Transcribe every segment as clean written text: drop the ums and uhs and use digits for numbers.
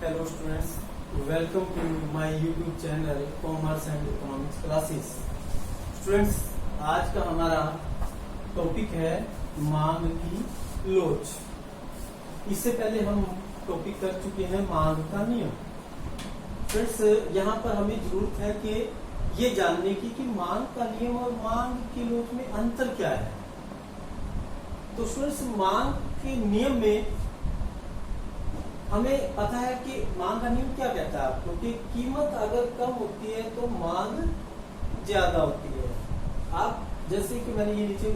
Hello students, welcome to my YouTube channel Commerce and Economics Classes. Students, आज का हमारा topic है मांग की लोच। इससे पहले हम टॉपिक कर चुके हैं मांग का नियम। फ्रेंड्स, यहाँ पर हमें जरूरत है कि ये जानने की कि मांग का नियम और मांग की लोच में अंतर क्या है। तो स्टूडेंट्स, मांग के नियम में हमें पता है कि मांग का नियम क्या कहता है, क्योंकि कीमत अगर कम होती है तो मांग ज्यादा होती है। आप जैसे कि मैंने ये नीचे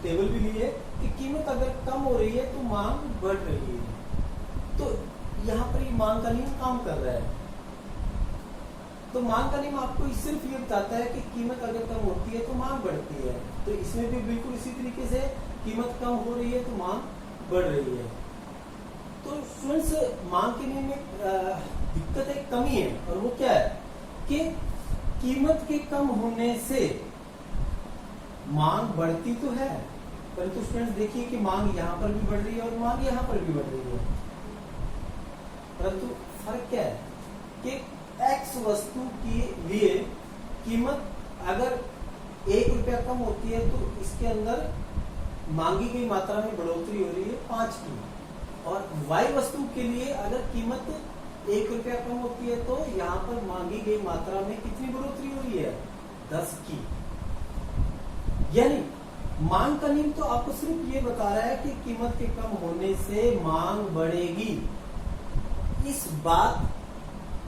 टेबल भी ली है कि कीमत अगर कम हो रही है तो मांग बढ़ रही है। तो यहाँ पर ये मांग का नियम काम कर रहा है। तो मांग का नियम आपको सिर्फ ये बताता है कि कीमत अगर कम होती है तो मांग बढ़ती है। तो इसमें भी बिल्कुल इसी तरीके से कीमत कम हो रही है तो मांग बढ़ रही है। तो स्टूडेंट्स, मांग के नियम में दिक्कत एक कमी है, और वो क्या है कि कीमत के कम होने से मांग बढ़ती तो है, परंतु स्टूडेंट्स देखिए कि मांग यहाँ पर भी बढ़ रही है और मांग यहाँ पर भी बढ़ रही है। परंतु फर्क क्या है कि एक्स वस्तु के लिए कीमत अगर 1 रुपया कम होती है तो इसके अंदर मांगी गई मात्रा में बढ़ोतरी हो रही है 5 की, और वाई वस्तु के लिए अगर कीमत 1 रुपया कम होती है तो यहाँ पर मांगी गई मात्रा में कितनी बढ़ोतरी हो रही है, 10 की। यानी मांग का नियम तो आपको सिर्फ ये बता रहा है कि कीमत के कम होने से मांग बढ़ेगी। इस बात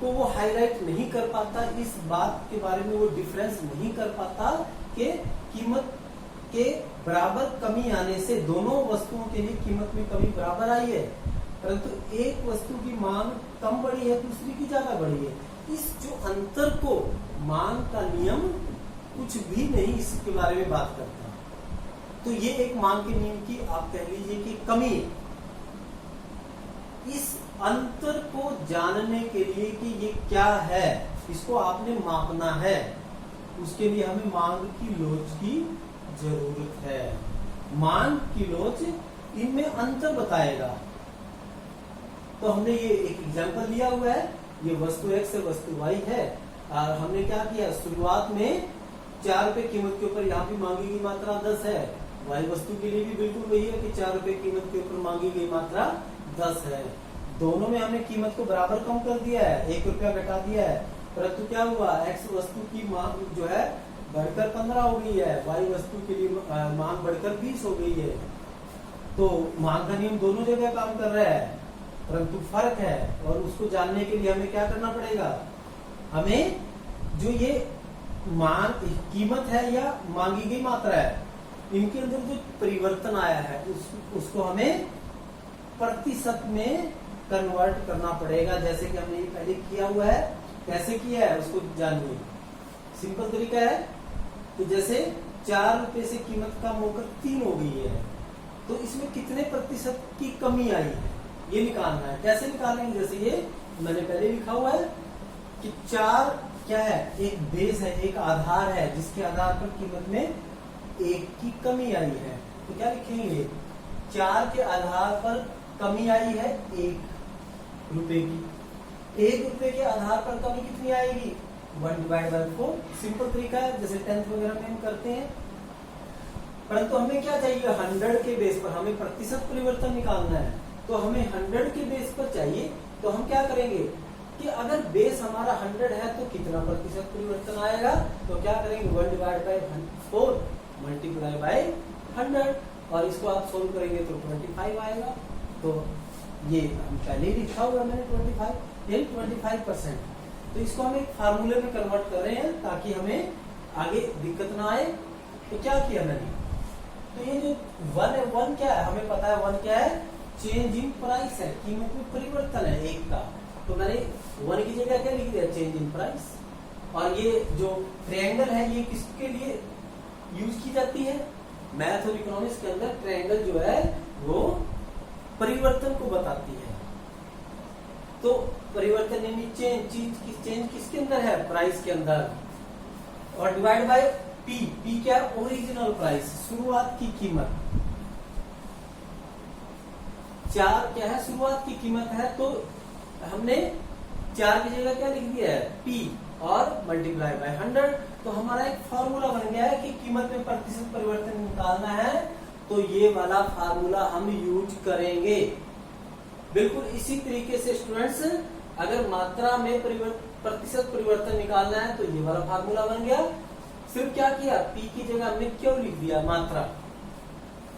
को वो हाईलाइट नहीं कर पाता, इस बात के बारे में वो डिफरेंस नहीं कर पाता कि कीमत के बराबर कमी आने से दोनों वस्तुओं के लिए कीमत में कमी बराबर आई है, परंतु एक वस्तु की मांग कम बढ़ी है, दूसरी की ज्यादा बढ़ी है। इस जो अंतर को मांग का नियम कुछ भी नहीं इसके बारे में बात करता। तो ये एक मांग के नियम की आप कह लीजिए कि कमी है। इस अंतर को जानने के लिए कि ये क्या है, इसको आपने मापना है, उसके लिए हमें मांग की लोच की जरूरत है। मांग की लोच इनमें अंतर बताएगा। तो हमने ये एक एग्जांपल लिया हुआ है, ये वस्तु एक्स है, वस्तु वाई है, और हमने क्या किया, शुरुआत में 4 रुपए कीमत के ऊपर यहाँ भी मांगी गई मात्रा 10 है। वाई वस्तु के लिए भी बिल्कुल वही है कि 4 रुपए कीमत के ऊपर मांगी गई मात्रा 10 है। दोनों में हमने कीमत को बराबर कम कर दिया है, 1 रुपया घटा दिया है, परंतु क्या हुआ, एक्स वस्तु की मांग जो है बढ़कर 15 हो गई है, वाई वस्तु के लिए मांग बढ़कर 20 हो गई है। तो मांग का नियम दोनों जगह काम कर रहा है, परंतु फर्क है, और उसको जानने के लिए हमें क्या करना पड़ेगा, हमें जो ये मांग कीमत है या मांगी गई मात्रा है, इनके अंदर जो परिवर्तन आया है उसको हमें प्रतिशत में कन्वर्ट करना पड़ेगा, जैसे कि हमने ये पहले किया हुआ है। कैसे किया है उसको जानिए। सिंपल तरीका है कि जैसे 4 रुपए से कीमत कम होकर 3 हो गई है, तो इसमें कितने प्रतिशत की कमी आई है ये निकालना है। कैसे निकालेंगे, जैसे ये मैंने पहले लिखा हुआ है कि 4 क्या है, एक बेस है, एक आधार है, जिसके आधार पर कीमत में 1 की कमी आई है। तो क्या लिखेंगे, 4 के आधार पर कमी आई है 1 रुपए की। 1 रुपए के आधार पर कमी कितनी आएगी, 1/4। सिंपल तरीका है, जैसे 10th वगैरह में हम करते हैं। परंतु हमें क्या चाहिए, 100 के बेस पर हमें प्रतिशत परिवर्तन निकालना है। तो हमें 100 के बेस पर चाहिए, तो हम क्या करेंगे कि अगर बेस हमारा 100 है तो कितना प्रतिशत परिवर्तन आएगा, तो क्या करेंगे, 1/4 मल्टीप्लाई बाय 100, और इसको आप सोल्व करेंगे तो 25 आएगा। तो ये हम पहले ही लिखा हुआ मैंने 25%। तो इसको हम एक फार्मूले में कन्वर्ट कर रहे हैं ताकि हमें आगे दिक्कत ना आए। तो क्या किया मैंने, तो ये जो 1 है, 1 क्या है, हमें पता है 1 क्या है, चेंज इन प्राइस है, कीमत में परिवर्तन है 1 का। तो मैंने 1 की जगह क्या लिख दिया, चेंज इन प्राइस। और ये जो ट्रायंगल है ये किसके लिए यूज की जाती है, मैथ और इकोनॉमिक्स के अंदर ट्रायंगल जो है वो परिवर्तन को बताती है। तो परिवर्तन यानी चेंज किसके अंदर है, प्राइस के अंदर, और डिवाइड बाय पी क्या, ओरिजिनल प्राइस, शुरुआत की कीमत। 4 क्या है, शुरुआत की कीमत है, तो हमने 4 की जगह क्या लिख दिया है P और मल्टीप्लाई बाय 100। तो हमारा एक फॉर्मूला बन गया है कि कीमत में प्रतिशत परिवर्तन निकालना है, तो ये वाला फार्मूला हम यूज करेंगे। बिल्कुल इसी तरीके से स्टूडेंट्स, अगर मात्रा में प्रतिशत परिवर्तन निकालना है तो ये वाला फार्मूला बन गया। सिर्फ क्या किया, P की जगह हमने क्यों लिख दिया, मात्रा।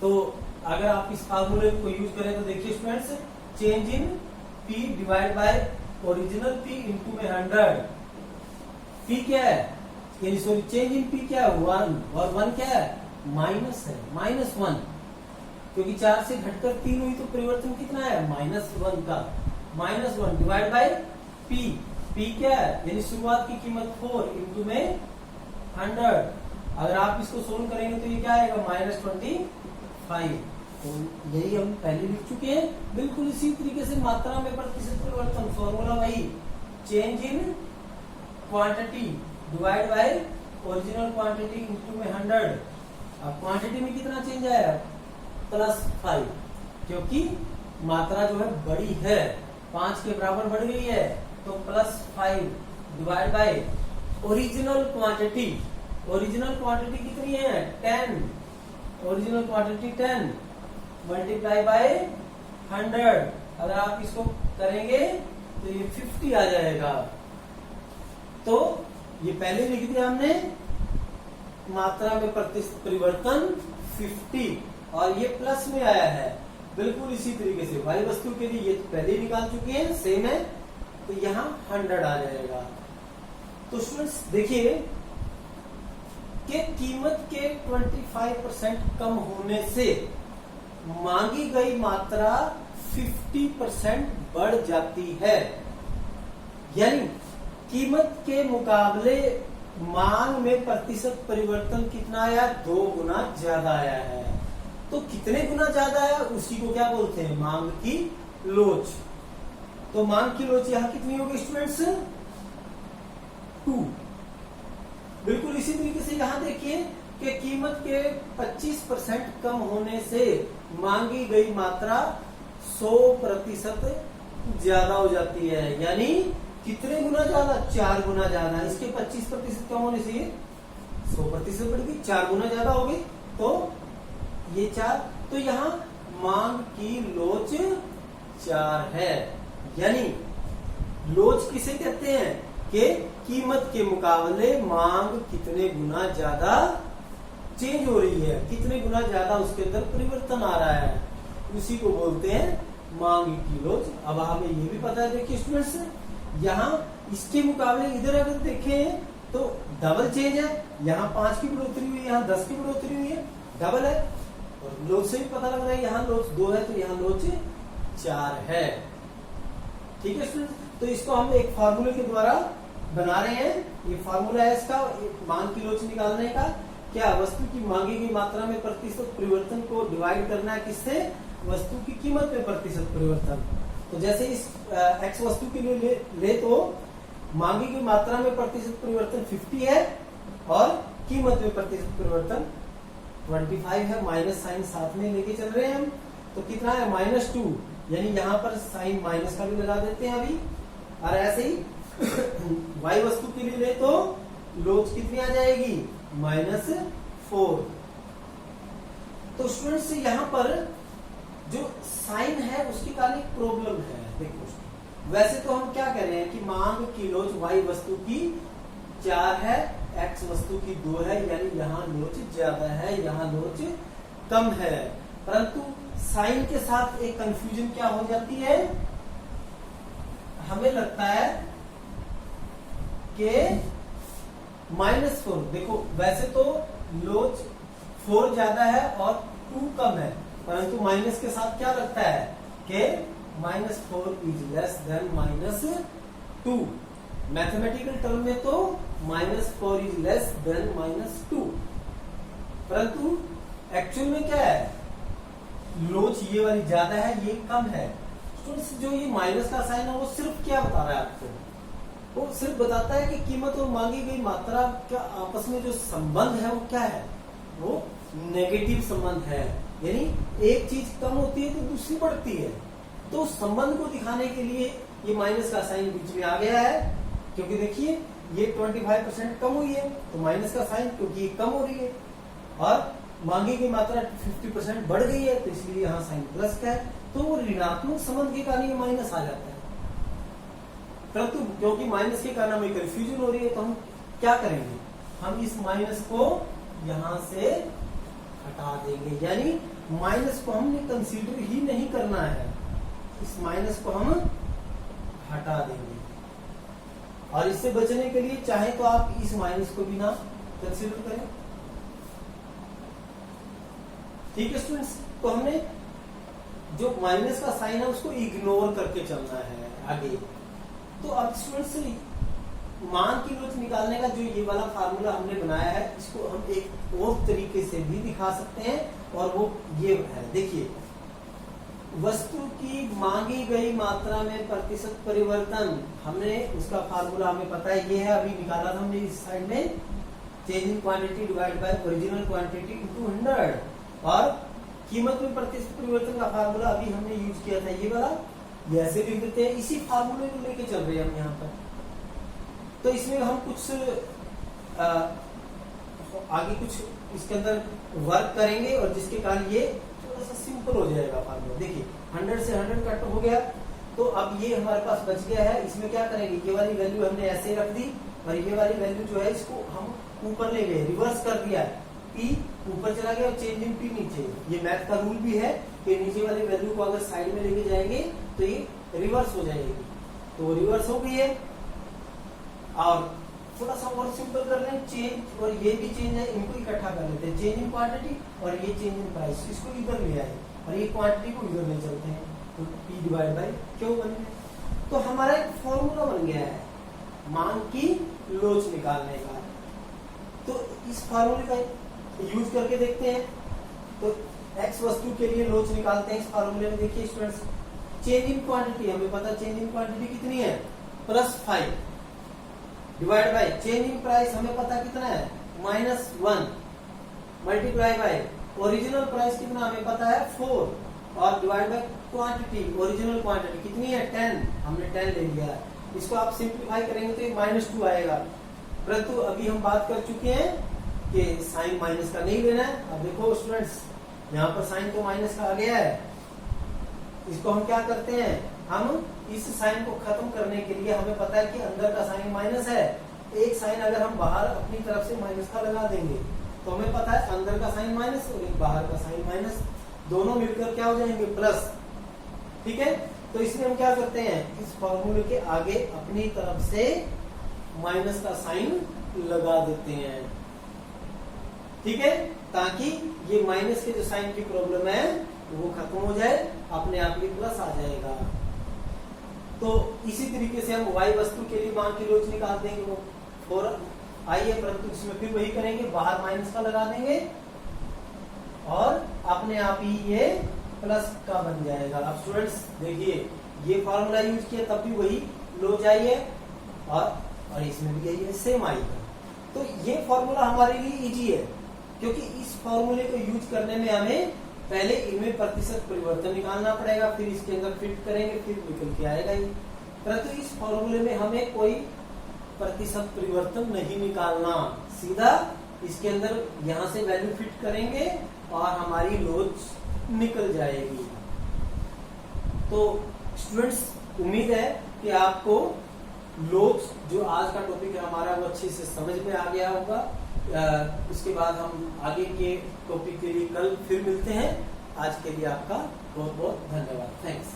तो अगर आप इस फार्मूले को यूज करें तो देखिए students, change in P divide by original P into में 100। P क्या है, यानी सॉरी चेंज इन P क्या है 1, और 1 क्या है माइनस है, -1, क्योंकि 4 से घटकर 3 हुई तो परिवर्तन कितना है -1 का। -1 डिवाइड बाय P, P क्या है, यानी शुरुआत की कीमत 4 इंटू में 100। अगर आप इसको सोल्व करेंगे तो ये क्या आएगा -25। तो यही हम पहले लिख चुके हैं। बिल्कुल इसी तरीके से मात्रा में प्रतिशत परिवर्तन फॉर्मूला वही, change in quantity divide by original quantity into में 100। अब क्वांटिटी में कितना चेंज आया, +5, क्योंकि मात्रा जो है बड़ी है, 5 के बराबर बढ़ गई है, तो +5 divide by original quantity. Original quantity कितनी है 10, ओरिजिनल क्वांटिटी 10 मल्टीप्लाई बाय 100। अगर आप इसको करेंगे तो ये 50 आ जाएगा। तो ये पहले लिख दिया हमने, मात्रा में प्रतिशत परिवर्तन 50, और ये प्लस में आया है। बिल्कुल इसी तरीके से वाई वस्तु के लिए ये तो पहले ही निकाल चुके हैं, सेम है, तो यहाँ 100 आ जाएगा। तो स्टूडेंट्स देखिए कि कीमत के 25% कम होने से मांगी गई मात्रा 50% बढ़ जाती है, यानी कीमत के मुकाबले मांग में प्रतिशत परिवर्तन कितना आया, 2 गुना ज्यादा आया है। तो कितने गुना ज्यादा आया, उसी को क्या बोलते हैं, मांग की लोच। तो मांग की लोच यहां कितनी होगी स्टूडेंट्स, 2। बिल्कुल इसी तरीके से यहां देखिए कि कीमत के 25% कम होने से मांगी गई मात्रा 100% ज्यादा हो जाती है, यानी कितने गुना ज्यादा, 4 गुना ज्यादा। इसके 25% कम होने से 100% बढ़ गई, 4 गुना ज्यादा हो गई, तो ये 4। तो यहाँ मांग की लोच 4 है, यानी लोच किसे कहते हैं कि कीमत के मुकाबले मांग कितने गुना ज्यादा चेंज हो रही है, कितने गुना ज्यादा उसके अंदर परिवर्तन आ रहा है, उसी को बोलते हैं मांग की लोच। अब हमें ये भी पता है, देखिए स्टूडेंट्स, यहाँ इसके मुकाबले इधर अगर देखें तो डबल चेंज है, यहाँ 5 की बढ़ोतरी हुई, यहाँ 10 की बढ़ोतरी हुई है, डबल है। और लोच से भी पता लग रहा है, यहाँ लोच 2 है तो यहाँ लोच 4 है। ठीक है स्टूडेंट्स, तो इसको हम एक फार्मूले के द्वारा बना रहे हैं। ये फार्मूला है इसका मांग की लोच निकालने का। क्या, वस्तु की मांगी गई मात्रा में प्रतिशत परिवर्तन को डिवाइड करना है किससे, वस्तु की कीमत में प्रतिशत परिवर्तन। तो जैसे इस x वस्तु के लिए ले तो मांगी गई मात्रा में प्रतिशत परिवर्तन 50 है और कीमत में प्रतिशत परिवर्तन 25 है, माइनस साइन साथ में लेके चल रहे हैं हम। तो कितना है -2, यानी यहाँ पर साइन माइनस का भी लगा देते हैं अभी। और ऐसे ही y वस्तु के लिए ले तो लोच कितनी आ जाएगी, -4। तो स्टूडेंट्स यहाँ पर जो साइन है उसके कारण एक प्रॉब्लम है। देखो वैसे तो हम क्या कह रहे हैं कि मांग की लोच y वस्तु की 4 है, x वस्तु की 2 है, यानी यहाँ लोच ज्यादा है, यहाँ लोच कम है। परंतु साइन के साथ एक कंफ्यूजन क्या हो जाती है, हमें लगता है कि -4। देखो वैसे तो लोच 4 ज्यादा है और 2 कम है, परंतु माइनस के साथ क्या लगता है कि -4 is less than -2। Mathematical term में तो -4 इज लेस देन -2, परंतु एक्चुअल में क्या है, लोच ये वाली ज्यादा है, ये कम है। स्टूडेंट्स जो ये माइनस का साइन है वो सिर्फ क्या बता रहा है आपको, वो सिर्फ बताता है कि कीमत और मांगी गई मात्रा का आपस में जो संबंध है वो क्या है, वो नेगेटिव संबंध है। यानी एक चीज कम होती है तो दूसरी बढ़ती है, तो संबंध को दिखाने के लिए ये माइनस का साइन बीच में आ गया है, क्योंकि देखिए ये 25% कम हुई है तो माइनस का साइन, क्योंकि ये कम हो रही है, और मांगी की मात्रा 50% बढ़ गई है तो इसलिए यहाँ साइन प्लस का है, तो वो ऋणात्मक संबंध के कारण ये माइनस आ जाता है। परंतु क्योंकि माइनस के कारण हमें कंफ्यूजन हो रही है तो हम क्या करेंगे, हम इस माइनस को यहां से हटा देंगे, यानी माइनस को हमने कंसीडर ही नहीं करना है, इस माइनस को हम हटा देंगे। और इससे बचने के लिए चाहे तो आप इस माइनस को भी ना कंसीडर करें। ठीक है स्टूडेंट्स, तो हमने जो माइनस का साइन है उसको इग्नोर करके चलना है आगे। तो अब स्टूडेंट्स मान की लोच निकालने का जो ये वाला फार्मूला हमने बनाया है, इसको हम एक और तरीके से भी दिखा सकते हैं, और वो ये है, देखिए वस्तु की मांगी गई मात्रा में प्रतिशत परिवर्तन, हमने उसका फार्मूला हमें पता है, ये है, अभी निकाला था हमने इस साइड में, change in quantity divide by original quantity into 100, और कीमत में प्रतिशत परिवर्तन का फार्मूला अभी हमने यूज किया था ये वाला, ये ऐसे लिख देते हैं, इसी फार्मूले को लेके चल रहे हैं हम यहाँ पर। तो इसमें हम कुछ आगे कुछ इसके अंदर वर्क करेंगे, और जिसके कारण ये थोड़ा सा सिंपल हो जाएगा फार्मूला। देखिए 100 से 100 कट हो गया, तो अब ये हमारे पास बच गया है, इसमें क्या करेंगे, ये वाली वैल्यू हमने ऐसे रख दी, और ये वाली वैल्यू जो है इसको हम ऊपर ले गए, रिवर्स कर दिया, पी ऊपर चला गया और चेंज इन पी नीचे। ये मैथ का रूल भी है कि नीचे वाली वैल्यू को अगर साइड में लेके जाएंगे तो ये रिवर्स हो जाएगी, तो रिवर्स हो गई है। और थोड़ा सा और सिंपल कर लें, चेंज और ये भी चेंज है, इनको इकट्ठा कर लेते हैं, चेंज इन क्वांटिटी और ये चेंज इन प्राइस, इसको इधर ले आए और ये क्वांटिटी को इधर ले चलते हैं, तो P डिवाइड बाई क्यू बन गया। तो हमारा एक फॉर्मूला बन गया है मांग की लोच निकालने का। तो इस फॉर्मूले का यूज करके देखते हैं, तो x वस्तु के लिए लोच निकालते हैं इस फॉर्मूले में। देखिए स्टूडेंट्स, चेंज इन क्वांटिटी हमें पता, चेंज इन क्वांटिटी कितनी है, +5 divide by change in price हमें पता कितना है, -1 मल्टीप्लाई बाय ओरिजिनल प्राइस कितना हमें पता है 4, और divide by quantity, original quantity कितनी है 10, हमने 10 ले लिया। इसको आप सिंप्लीफाई करेंगे तो ये -2 आएगा, परंतु अभी हम बात कर चुके हैं कि साइन माइनस का नहीं लेना है। अब देखो स्टूडेंट्स, यहाँ पर साइन तो माइनस का आ गया है, इसको हम क्या करते हैं, हम इस साइन को खत्म करने के लिए हमें पता है कि अंदर का साइन माइनस है, एक साइन अगर हम बाहर अपनी तरफ से माइनस का लगा देंगे तो हमें पता है अंदर का साइन माइनस और एक बाहर का साइन माइनस, दोनों मिलकर क्या हो जाएंगे प्लस। ठीक है, तो इसलिए हम क्या करते हैं, इस फॉर्मूले के आगे अपनी तरफ से माइनस का साइन लगा देते हैं। ठीक है, ताकि ये माइनस के जो साइन की प्रॉब्लम है वो खत्म हो जाए, अपने आप ही प्लस आ जाएगा। तो इसी तरीके से हम y वस्तु के लिए मांग की लोच निकाल देंगे, वो 4 आई है, परंतु इसमें फिर वही करेंगे, बाहर माइनस का लगा देंगे और अपने आप ही ये प्लस का बन जाएगा। अब स्टूडेंट्स देखिए, ये फॉर्मूला यूज किया तब भी वही लोच आई है, और इसमें भी यही है, सेम आई है। तो ये फॉर्मूला हमारे लिए इजी है, क्योंकि इस फॉर्मूले को यूज करने में हमें पहले इनमें प्रतिशत परिवर्तन निकालना पड़ेगा, फिर इसके अंदर फिट करेंगे, फिर निकल के आएगा ये। परंतु इस फॉर्मूले में हमें कोई प्रतिशत परिवर्तन नहीं निकालना, सीधा इसके अंदर यहाँ से वैल्यू फिट करेंगे और हमारी लोच निकल जाएगी। तो स्टूडेंट्स, उम्मीद है कि आपको लोच जो आज का टॉपिक है हमारा वो अच्छे से समझ में आ गया होगा। उसके बाद हम आगे के टॉपिक के लिए कल फिर मिलते हैं। आज के लिए आपका बहुत बहुत धन्यवाद। थैंक्स।